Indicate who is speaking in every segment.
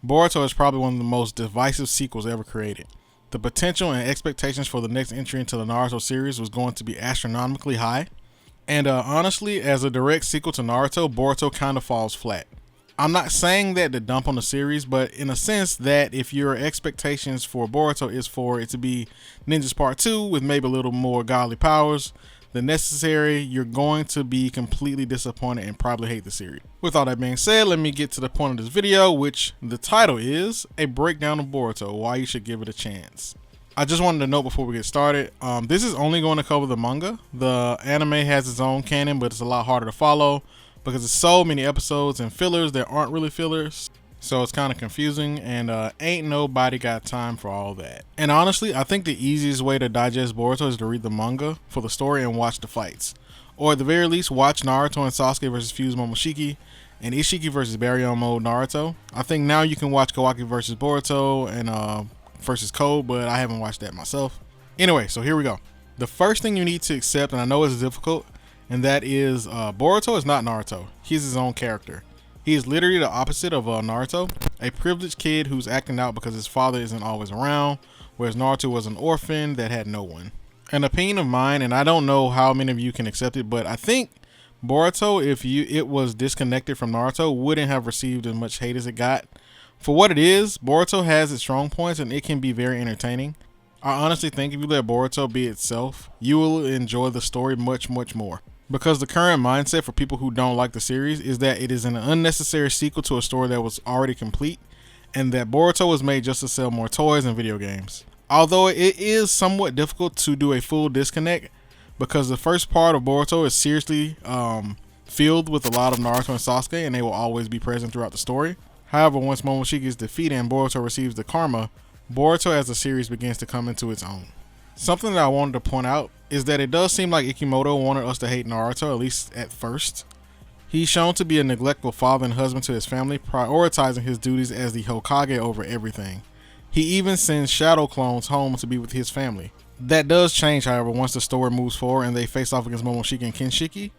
Speaker 1: Boruto is probably one of the most divisive sequels ever created. The potential and expectations for the next entry into the Naruto series was going to be astronomically high. And honestly, as a direct sequel to Naruto, Boruto kind of falls flat. I'm not saying that to dump on the series, but in a sense that if your expectations for Boruto is for it to be Ninjas Part 2 with maybe a little more godly powers than necessary, you're going to be completely disappointed and probably hate the series. With all that being said, let me get to the point of this video, which the title is A Breakdown of Boruto, Why You Should Give It a Chance. I just wanted to note before we get started, this is only going to cover the manga. The anime has its own canon, but it's a lot harder to follow because there's so many episodes and fillers that aren't really fillers. So it's kind of confusing, and ain't nobody got time for all that. And honestly, I think the easiest way to digest Boruto is to read the manga for the story and watch the fights. Or at the very least, watch Naruto and Sasuke versus Fuse Momoshiki and Ishiki versus Barum Mode Naruto. I think now you can watch Kawaki versus Boruto and versus Code, but I haven't watched that myself. Anyway, so here we go. The first thing you need to accept, and I know it's difficult, and that is Boruto is not Naruto. He's his own character. He is literally the opposite of Naruto, a privileged kid who's acting out because his father isn't always around, whereas Naruto was an orphan that had no one. An opinion of mine, and I don't know how many of you can accept it, but I think Boruto, if it was disconnected from Naruto, wouldn't have received as much hate as it got. For what it is, Boruto has its strong points and it can be very entertaining. I honestly think if you let Boruto be itself, you will enjoy the story much, much more. Because the current mindset for people who don't like the series is that it is an unnecessary sequel to a story that was already complete, and that Boruto was made just to sell more toys and video games. Although it is somewhat difficult to do a full disconnect, because the first part of Boruto is seriously filled with a lot of Naruto and Sasuke, and they will always be present throughout the story. However, once Momoshiki is defeated and Boruto receives the karma, Boruto as a series begins to come into its own. Something that I wanted to point out is that it does seem like Ikimoto wanted us to hate Naruto, at least at first. He's shown to be a neglectful father and husband to his family, prioritizing his duties as the Hokage over everything. He even sends shadow clones home to be with his family. That does change, however, once the story moves forward and they face off against Momoshiki and Kinshiki.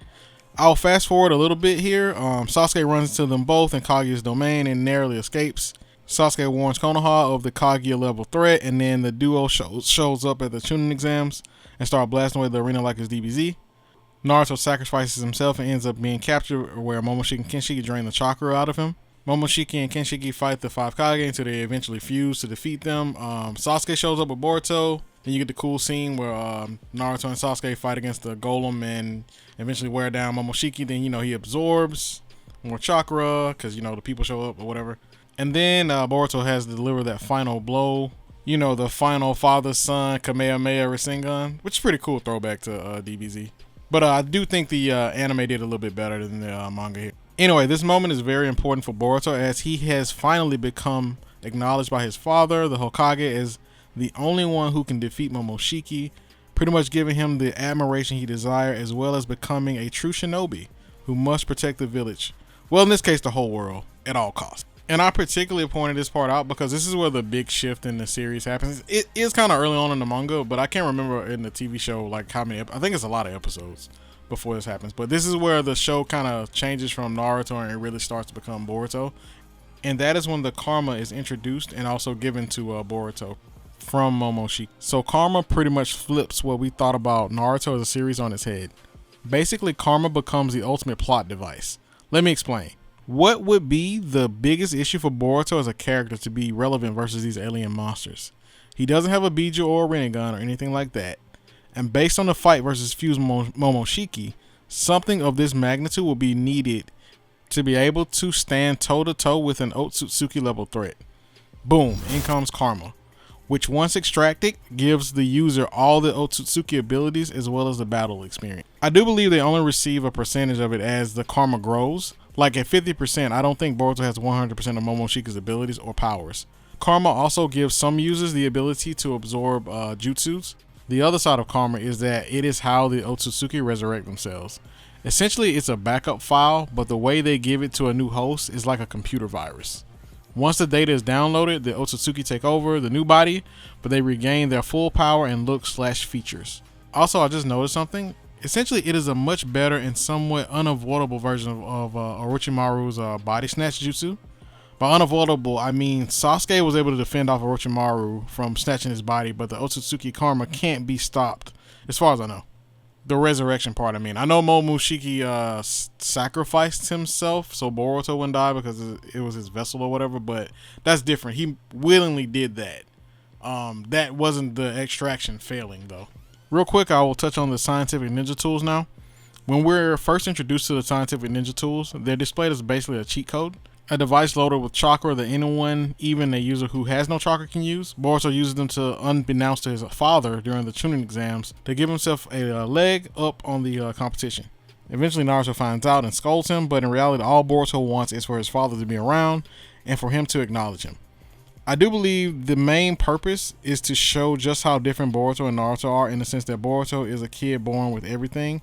Speaker 1: I'll fast forward a little bit here. Sasuke runs into them both in Kaguya's domain and narrowly escapes. Sasuke warns Konoha of the Kaguya level threat, and then the duo shows up at the Chunin exams and start blasting away the arena like it's DBZ. Naruto sacrifices himself and ends up being captured, where Momoshiki and Kinshiki drain the chakra out of him. Momoshiki and Kinshiki fight the 5 Kage until they eventually fuse to defeat them. Sasuke shows up with Boruto. Then you get the cool scene where Naruto and Sasuke fight against the golem and eventually wear down Momoshiki. Then, he absorbs more chakra because, the people show up or whatever. And then Boruto has to deliver that final blow. The final father-son Kamehameha Rasengan, which is pretty cool throwback to DBZ. But I do think the anime did a little bit better than the manga here. Anyway, this moment is very important for Boruto as he has finally become acknowledged by his father, the Hokage, as the only one who can defeat Momoshiki, pretty much giving him the admiration he desired, as well as becoming a true shinobi who must protect the village. Well, in this case, the whole world, at all costs. And I particularly pointed this part out because this is where the big shift in the series happens. It is kind of early on in the manga, but I can't remember in the TV show like how many. I think it's a lot of episodes before this happens. But this is where the show kind of changes from Naruto and it really starts to become Boruto. And that is when the karma is introduced and also given to Boruto from Momoshiki. So karma pretty much flips what we thought about Naruto as a series on its head. Basically, karma becomes the ultimate plot device. Let me explain. What would be the biggest issue for Boruto as a character to be relevant versus these alien monsters? He doesn't have a Biju or a Rinnegan or anything like that. And based on the fight versus Fuse Momoshiki, something of this magnitude will be needed to be able to stand toe-to-toe with an Otsuki level threat. Boom, in comes karma, which once extracted gives the user all the Otsuki abilities as well as the battle experience. I do believe they only receive a percentage of it as the karma grows. Like at 50%, I don't think Boruto has 100% of Momoshiki's abilities or powers. Karma also gives some users the ability to absorb jutsus. The other side of karma is that it is how the Otsuki resurrect themselves. Essentially, it's a backup file, but the way they give it to a new host is like a computer virus. Once the data is downloaded, the Otsuki take over the new body, but they regain their full power and look/features. Also, I just noticed something. Essentially, it is a much better and somewhat unavoidable version of Orochimaru's body snatch jutsu. By unavoidable, I mean Sasuke was able to defend off Orochimaru from snatching his body, but the Otsutsuki karma can't be stopped, as far as I know. The resurrection part, I mean. I know Momoshiki sacrificed himself so Boruto wouldn't die because it was his vessel or whatever, but that's different. He willingly did that. That wasn't the extraction failing, though. Real quick, I will touch on the scientific ninja tools now. When we're first introduced to the scientific ninja tools, they're displayed as basically a cheat code. A device loaded with chakra that anyone, even a user who has no chakra, can use. Boruto uses them to, unbeknownst to his father during the Chunin exams, to give himself a leg up on the competition. Eventually Naruto finds out and scolds him, but in reality all Boruto wants is for his father to be around and for him to acknowledge him. I do believe the main purpose is to show just how different Boruto and Naruto are, in the sense that Boruto is a kid born with everything,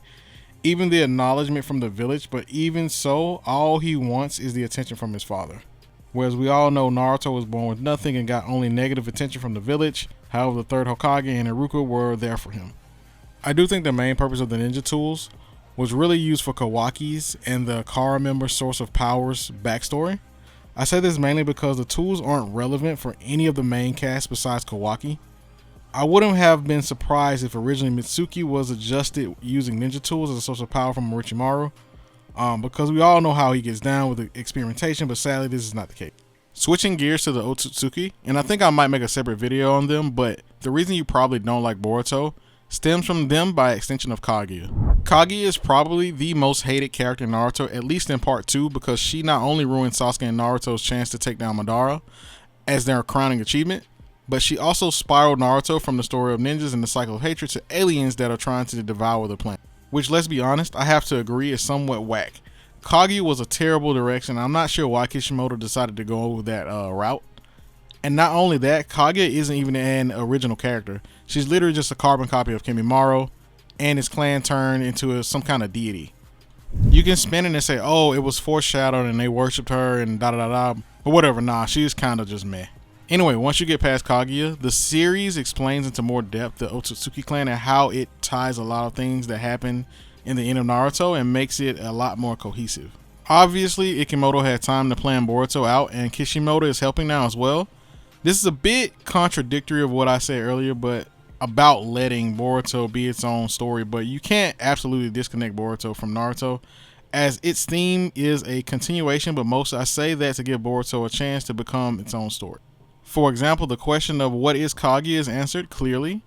Speaker 1: even the acknowledgement from the village, but even so, all he wants is the attention from his father. Whereas we all know Naruto was born with nothing and got only negative attention from the village. However, the third Hokage and Iruka were there for him. I do think the main purpose of the ninja tools was really used for Kawaki's and the Kara member source of powers backstory. I say this mainly because the tools aren't relevant for any of the main cast besides Kawaki. I wouldn't have been surprised if originally Mitsuki was adjusted using ninja tools as a source of power from Orochimaru, because we all know how he gets down with the experimentation, but sadly this is not the case. Switching gears to the Otsutsuki, and I think I might make a separate video on them, but the reason you probably don't like Boruto stems from them by extension of Kaguya. Kaguya is probably the most hated character in Naruto, at least in part 2, because she not only ruined Sasuke and Naruto's chance to take down Madara as their crowning achievement, but she also spiraled Naruto from the story of ninjas and the cycle of hatred to aliens that are trying to devour the planet. Which, let's be honest, I have to agree is somewhat whack. Kaguya was a terrible direction. I'm not sure why Kishimoto decided to go with that route. And not only that, Kaguya isn't even an original character. She's literally just a carbon copy of Kimimaro, and his clan turned into some kind of deity. You can spin it and say, oh, it was foreshadowed and they worshipped her and da da da da, but whatever. Nah, she's kind of just meh. Anyway, once you get past Kaguya, the series explains into more depth the Otsuki Clan and how it ties a lot of things that happen in the end of Naruto and makes it a lot more cohesive. Obviously, Ikimoto had time to plan Boruto out, and Kishimoto is helping now as well. This is a bit contradictory of what I said earlier, but about letting Boruto be its own story, but you can't absolutely disconnect Boruto from Naruto, as its theme is a continuation, but most I say that to give Boruto a chance to become its own story. For example, the question of what is Kaguya is answered clearly.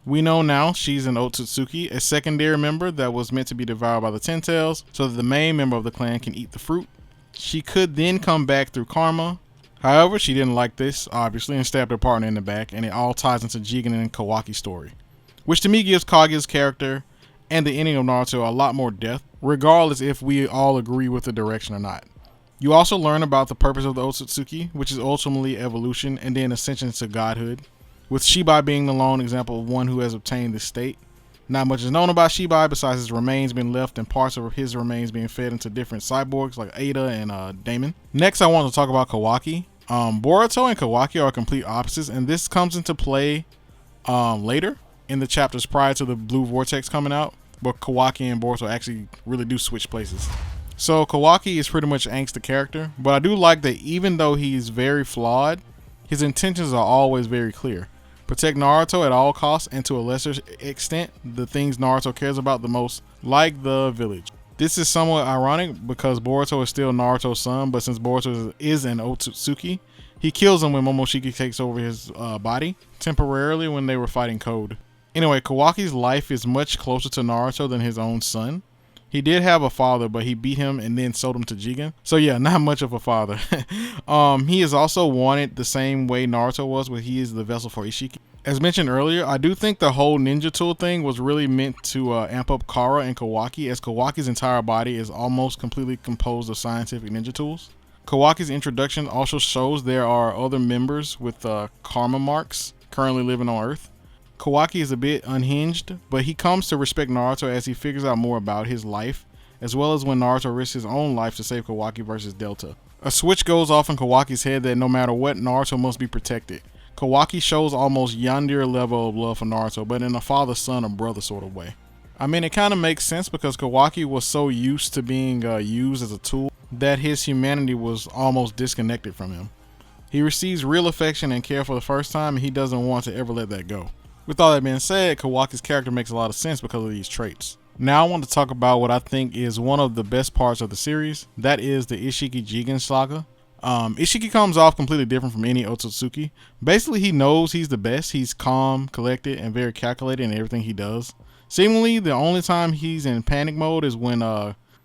Speaker 1: We know now she's an Otsutsuki, a secondary member that was meant to be devoured by the Ten Tails so that the main member of the clan can eat the fruit. She could then come back through karma. However, she didn't like this, obviously, and stabbed her partner in the back, and it all ties into Jigan and Kawaki's story, which to me gives Kaguya's character and the ending of Naruto a lot more depth, regardless if we all agree with the direction or not. You also learn about the purpose of the Otsutsuki, which is ultimately evolution and then ascension to godhood, with Shibai being the lone example of one who has obtained this state. Not much is known about Shibai besides his remains being left and parts of his remains being fed into different cyborgs like Ada and Damon. Next, I want to talk about Kawaki. Boruto and Kawaki are complete opposites, and this comes into play later in the chapters prior to the Blue Vortex coming out, but Kawaki and Boruto actually really do switch places. So Kawaki is pretty much angst the character, but I do like that even though he's very flawed, his intentions are always very clear. Protect Naruto at all costs, and to a lesser extent, the things Naruto cares about the most, like the village. This is somewhat ironic because Boruto is still Naruto's son, but since Boruto is an Otsutsuki, he kills him when Momoshiki takes over his body, temporarily when they were fighting Code. Anyway, Kawaki's life is much closer to Naruto than his own son. He did have a father, but he beat him and then sold him to Jigan. So yeah, not much of a father. He is also wanted the same way Naruto was, where he is the vessel for Shiki. As mentioned earlier, I do think the whole ninja tool thing was really meant to amp up Kara and Kawaki, as Kawaki's entire body is almost completely composed of scientific ninja tools. Kawaki's introduction also shows there are other members with karma marks currently living on Earth. Kawaki is a bit unhinged, but he comes to respect Naruto as he figures out more about his life, as well as when Naruto risks his own life to save Kawaki versus Delta. A switch goes off in Kawaki's head that no matter what, Naruto must be protected. Kawaki shows almost yandere level of love for Naruto, but in a father, son, or brother sort of way. I mean, it kind of makes sense because Kawaki was so used to being used as a tool that his humanity was almost disconnected from him. He receives real affection and care for the first time, and he doesn't want to ever let that go. With all that being said, Kawaki's character makes a lot of sense because of these traits. Now I want to talk about what I think is one of the best parts of the series. That is the Ishiki Jigan saga. Ishiki comes off completely different from any Otsutsuki. Basically, he knows he's the best. He's calm, collected, and very calculated in everything he does. Seemingly, the only time he's in panic mode is when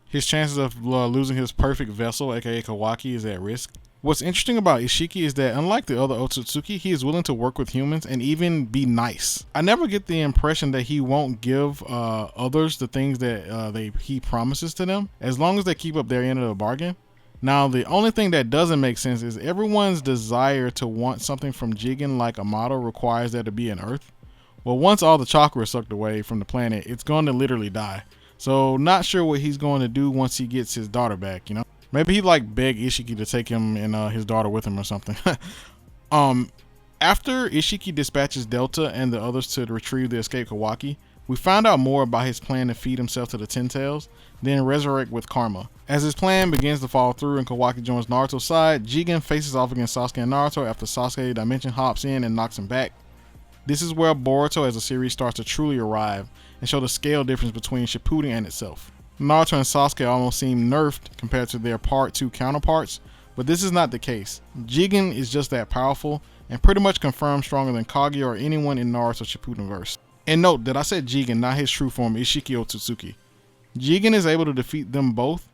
Speaker 1: his chances of losing his perfect vessel, aka Kawaki, is at risk. What's interesting about Ishiki is that unlike the other Otsutsuki, he is willing to work with humans and even be nice. I never get the impression that he won't give others the things that he promises to them, as long as they keep up their end of the bargain. Now, the only thing that doesn't make sense is everyone's desire to want something from Jigan like a model requires there to be an Earth. Well, once all the chakra is sucked away from the planet, it's going to literally die. So, not sure what he's going to do once he gets his daughter back, you know? Maybe he'd like beg Ishiki to take him and his daughter with him or something. After Ishiki dispatches Delta and the others to retrieve the escaped Kawaki, we find out more about his plan to feed himself to the Ten Tails, then resurrect with Karma. As his plan begins to fall through and Kawaki joins Naruto's side, Jigan faces off against Sasuke and Naruto after Sasuke Dimension hops in and knocks him back. This is where Boruto as a series starts to truly arrive and show the scale difference between Shippuden and itself. Naruto and Sasuke almost seem nerfed compared to their Part 2 counterparts, but this is not the case. Jigan is just that powerful and pretty much confirmed stronger than Kage or anyone in Naruto Shippudenverse. And note that I said Jigan, not his true form Ishiki Otsutsuki. Jigan is able to defeat them both,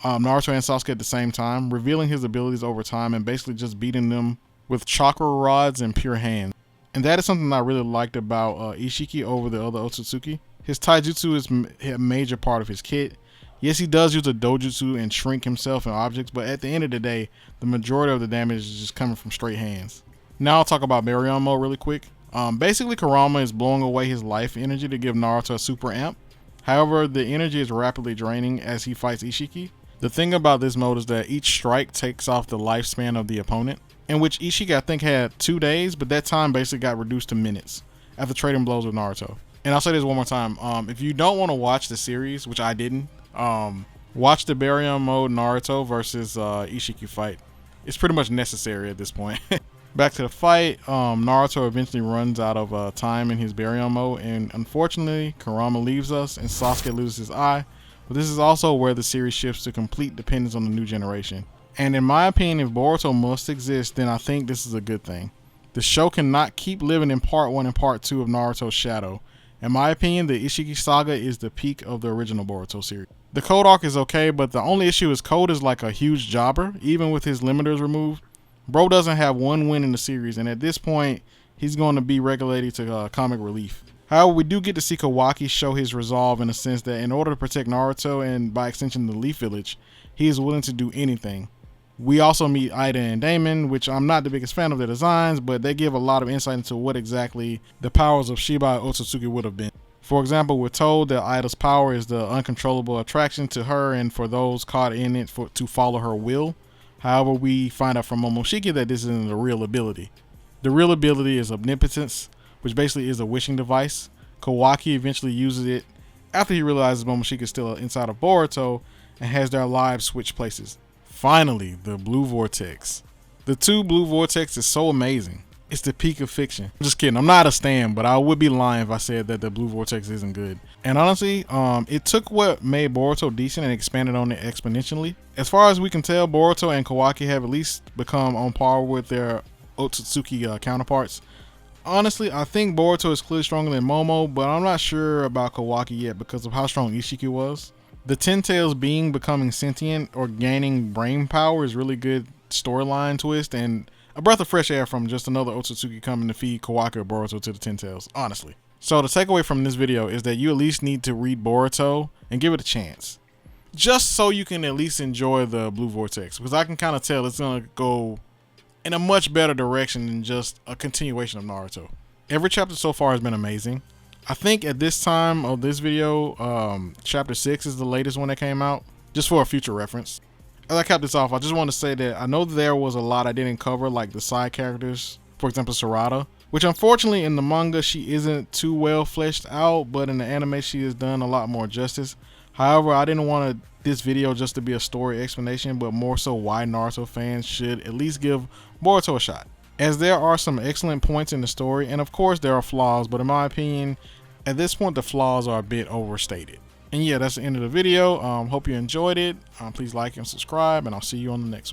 Speaker 1: Naruto and Sasuke at the same time, revealing his abilities over time and basically just beating them with chakra rods and pure hands. And that is something I really liked about Ishiki over the other Otsutsuki. His taijutsu is a major part of his kit. Yes, he does use a dojutsu and shrink himself in objects, but at the end of the day, the majority of the damage is just coming from straight hands. Now I'll talk about Barum Mode really quick. Basically, Kurama is blowing away his life energy to give Naruto a super amp. However, the energy is rapidly draining as he fights Ishiki. The thing about this mode is that each strike takes off the lifespan of the opponent, in which Ishiki I think had 2 days, but that time basically got reduced to minutes after trading blows with Naruto. And I'll say this one more time, if you don't want to watch the series, which I didn't, watch the Barum Mode Naruto versus Ishiki fight. It's pretty much necessary at this point. Back to the fight, Naruto eventually runs out of time in his Barum Mode, and unfortunately, Kurama leaves us and Sasuke loses his eye. But this is also where the series shifts to complete dependence on the new generation. And in my opinion, if Boruto must exist, then I think this is a good thing. The show cannot keep living in Part 1 and Part 2 of Naruto's shadow. In my opinion, the Ishiki saga is the peak of the original Boruto series. The Code arc is okay, but the only issue is Code is like a huge jobber, even with his limiters removed. Bro doesn't have one win in the series, and at this point, he's going to be relegated to comic relief. However, we do get to see Kawaki show his resolve in the sense that in order to protect Naruto and by extension the Leaf Village, he is willing to do anything. We also meet Ida and Damon, which I'm not the biggest fan of their designs, but they give a lot of insight into what exactly the powers of Shiba Otsutsuki would have been. For example, we're told that Ida's power is the uncontrollable attraction to her and for those caught in it to follow her will. However, we find out from Momoshiki that this isn't a real ability. The real ability is omnipotence, which basically is a wishing device. Kawaki eventually uses it after he realizes Momoshiki is still inside of Boruto and has their lives switch places. Finally, the Blue Vortex. The 2 Blue Vortex is so amazing. It's the peak of fiction. I'm just kidding. I'm not a stan, but I would be lying if I said that the Blue Vortex isn't good. And honestly, it took what made Boruto decent and expanded on it exponentially. As far as we can tell, Boruto and Kawaki have at least become on par with their Otsutsuki counterparts. Honestly, I think Boruto is clearly stronger than Momo, but I'm not sure about Kawaki yet because of how strong Ishiki was. The Ten Tails being becoming sentient or gaining brain power is really good storyline twist and a breath of fresh air from just another Otsutsuki coming to feed Kawaki or Boruto to the Ten Tails, honestly. So the takeaway from this video is that you at least need to read Boruto and give it a chance. Just so you can at least enjoy the Blue Vortex, because I can kind of tell it's going to go in a much better direction than just a continuation of Naruto. Every chapter so far has been amazing. I think at this time of this video, chapter 6 is the latest one that came out, just for a future reference. As I cap this off, I just want to say that I know there was a lot I didn't cover, like the side characters, for example Sarada, which unfortunately in the manga she isn't too well fleshed out, but in the anime she has done a lot more justice. However, I didn't want this video just to be a story explanation, but more so why Naruto fans should at least give Boruto a shot, as there are some excellent points in the story, and of course there are flaws, but in my opinion, at this point the flaws are a bit overstated. And yeah, that's the end of the video. Hope you enjoyed it. Please like and subscribe, and I'll see you on the next one.